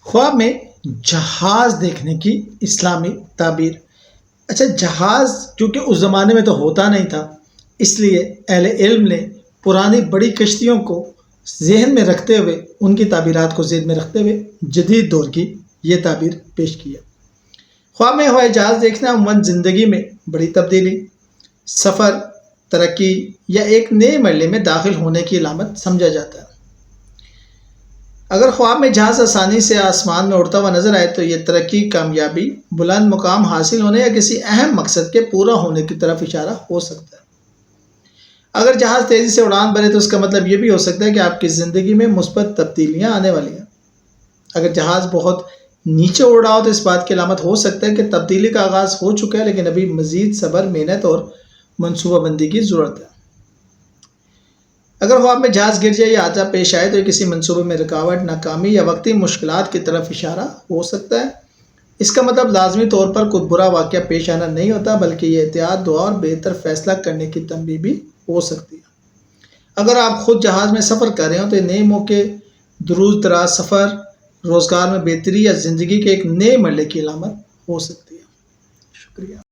خواب میں جہاز دیکھنے کی اسلامی تعبیر۔ اچھا، جہاز چونکہ اس زمانے میں تو ہوتا نہیں تھا، اس لیے اہل علم نے پرانی بڑی کشتیوں کو ذہن میں رکھتے ہوئے، ان کی تعبیرات کو ذہن میں رکھتے ہوئے جدید دور کی یہ تعبیر پیش کی ہے۔ خواب میں ہوائی جہاز دیکھنا عموماً زندگی میں بڑی تبدیلی، سفر، ترقی یا ایک نئے مرحلے میں داخل ہونے کی علامت سمجھا جاتا ہے۔ اگر خواب میں جہاز آسانی سے آسمان میں اڑتا ہوا نظر آئے تو یہ ترقی، کامیابی، بلند مقام حاصل ہونے یا کسی اہم مقصد کے پورا ہونے کی طرف اشارہ ہو سکتا ہے۔ اگر جہاز تیزی سے اڑان بھرے تو اس کا مطلب یہ بھی ہو سکتا ہے کہ آپ کی زندگی میں مثبت تبدیلیاں آنے والی ہیں۔ اگر جہاز بہت نیچے اڑ رہا ہو تو اس بات کی علامت ہو سکتا ہے کہ تبدیلی کا آغاز ہو چکا ہے، لیکن ابھی مزید صبر، محنت اور منصوبہ بندی کی ضرورت ہے۔ اگر خواب میں جہاز گر جائے یا حادثہ پیش آئے تو یہ کسی منصوبے میں رکاوٹ، ناکامی یا وقتی مشکلات کی طرف اشارہ ہو سکتا ہے۔ اس کا مطلب لازمی طور پر کوئی برا واقعہ پیش آنا نہیں ہوتا، بلکہ یہ احتیاط، دعا اور بہتر فیصلہ کرنے کی تنبیہ بھی ہو سکتی ہے۔ اگر آپ خود جہاز میں سفر کر رہے ہوں تو یہ نئے موقع، دور دراز سفر، روزگار میں بہتری یا زندگی کے ایک نئے مرحلے کی علامت ہو سکتی ہے۔ شکریہ۔